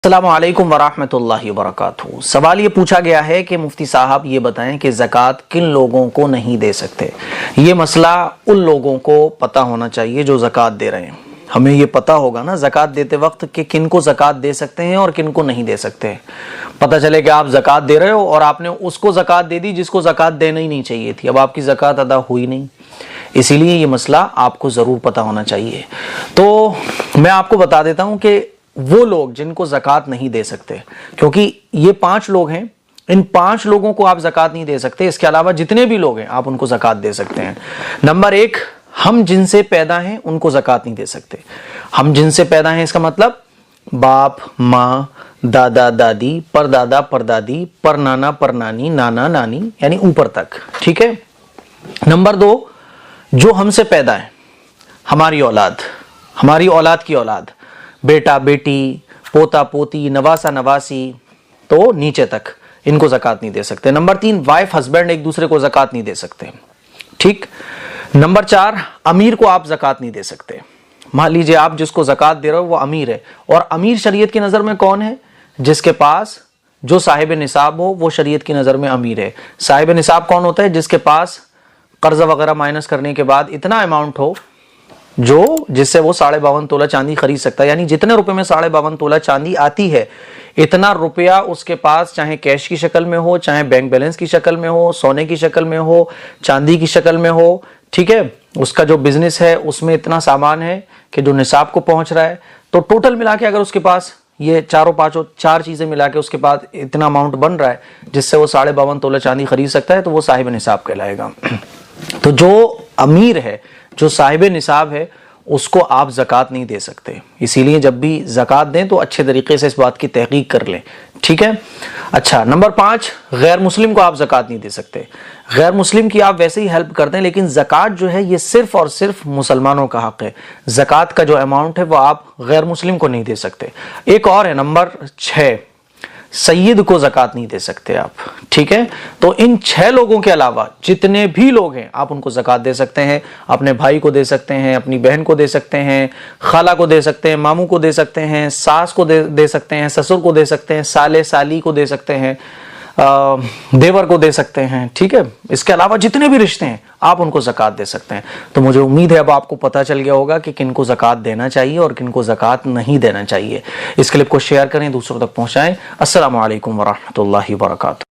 السلام علیکم ورحمۃ اللہ وبرکاتہ۔ سوال یہ پوچھا گیا ہے کہ مفتی صاحب یہ بتائیں کہ زکوٰۃ کن لوگوں کو نہیں دے سکتے۔ یہ مسئلہ ان لوگوں کو پتہ ہونا چاہیے جو زکوٰۃ دے رہے ہیں۔ ہمیں یہ پتہ ہوگا نا زکوٰۃ دیتے وقت کہ کن کو زکوٰۃ دے سکتے ہیں اور کن کو نہیں دے سکتے۔ پتہ چلے کہ آپ زکوٰۃ دے رہے ہو اور آپ نے اس کو زکوٰۃ دے دی جس کو زکوٰۃ دینا ہی نہیں چاہیے تھی، اب آپ کی زکوٰۃ ادا ہوئی نہیں۔ اسی لیے یہ مسئلہ آپ کو ضرور پتہ ہونا چاہیے۔ تو میں آپ کو بتا دیتا ہوں کہ وہ لوگ جن کو زکوٰۃ نہیں دے سکتے، کیونکہ یہ 5 لوگ ہیں، ان 5 لوگوں کو آپ زکوٰۃ نہیں دے سکتے، اس کے علاوہ جتنے بھی لوگ ہیں آپ ان کو زکوٰۃ دے سکتے ہیں۔ نمبر 1، ہم جن سے پیدا ہیں ان کو زکوٰۃ نہیں دے سکتے۔ ہم جن سے پیدا ہیں اس کا مطلب باپ، ماں، دادا، دادی، پردادا، پردادی، پرنانا، پرنانی، نانا، نانی، یعنی اوپر تک، ٹھیک ہے۔ نمبر 2، جو ہم سے پیدا ہیں، ہماری اولاد، ہماری اولاد کی اولاد، بیٹا، بیٹی، پوتا، پوتی، نواسا، نواسی، تو نیچے تک ان کو زکوٰۃ نہیں دے سکتے۔ نمبر 3، وائف، ہسبینڈ ایک دوسرے کو زکوٰۃ نہیں دے سکتے، ٹھیک۔ نمبر 4، امیر کو آپ زکوٰۃ نہیں دے سکتے۔ مان لیجئے آپ جس کو زکوٰۃ دے رہے ہو وہ امیر ہے، اور امیر شریعت کی نظر میں کون ہے؟ جس کے پاس جو صاحب نصاب ہو وہ شریعت کی نظر میں امیر ہے۔ صاحب نصاب کون ہوتا ہے؟ جس کے پاس قرضہ وغیرہ مائنس کرنے کے بعد اتنا اماؤنٹ ہو جس سے وہ 52.5 تولہ چاندی خرید سکتا ہے، یعنی جتنے روپے میں 52.5 تولہ چاندی آتی ہے اتنا روپیہ اس کے پاس، چاہے کیش کی شکل میں ہو، چاہے بینک بیلنس کی شکل میں ہو، سونے کی شکل میں ہو، چاندی کی شکل میں ہو، ٹھیک ہے۔ اس کا جو بزنس ہے اس میں اتنا سامان ہے کہ جو نصاب کو پہنچ رہا ہے، تو ٹوٹل ملا کے اگر اس کے پاس یہ 4 چیزیں ملا کے اس کے پاس اتنا اماؤنٹ بن رہا ہے جس سے وہ 52.5 تولہ چاندی خرید سکتا ہے، تو وہ صاحب نصاب کہلائے گا۔ تو جو امیر ہے، جو صاحب نصاب ہے، اس کو آپ زکوٰۃ نہیں دے سکتے۔ اسی لیے جب بھی زکوٰۃ دیں تو اچھے طریقے سے اس بات کی تحقیق کر لیں، ٹھیک ہے۔ اچھا، نمبر 5، غیر مسلم کو آپ زکوٰۃ نہیں دے سکتے۔ غیر مسلم کی آپ ویسے ہی ہیلپ کرتے ہیں، لیکن زکوٰۃ جو ہے یہ صرف اور صرف مسلمانوں کا حق ہے۔ زکوٰۃ کا جو اماؤنٹ ہے وہ آپ غیر مسلم کو نہیں دے سکتے۔ ایک اور ہے، نمبر 6، سید کو زکوٰۃ نہیں دے سکتے آپ، ٹھیک ہے۔ تو ان 6 لوگوں کے علاوہ جتنے بھی لوگ ہیں آپ ان کو زکوٰۃ دے سکتے ہیں۔ اپنے بھائی کو دے سکتے ہیں، اپنی بہن کو دے سکتے ہیں، خالہ کو دے سکتے ہیں، ماموں کو دے سکتے ہیں، ساس کو دے سکتے ہیں، سسر کو دے سکتے ہیں، سالے سالی کو دے سکتے ہیں، دیور کو دے سکتے ہیں، ٹھیک ہے۔ اس کے علاوہ جتنے بھی رشتے ہیں آپ ان کو زکوٰۃ دے سکتے ہیں۔ تو مجھے امید ہے اب آپ کو پتہ چل گیا ہوگا کہ کن کو زکوٰۃ دینا چاہیے اور کن کو زکوٰۃ نہیں دینا چاہیے۔ اس کلپ کو شیئر کریں، دوسروں تک پہنچائیں۔ السلام علیکم ورحمۃ اللہ وبرکاتہ۔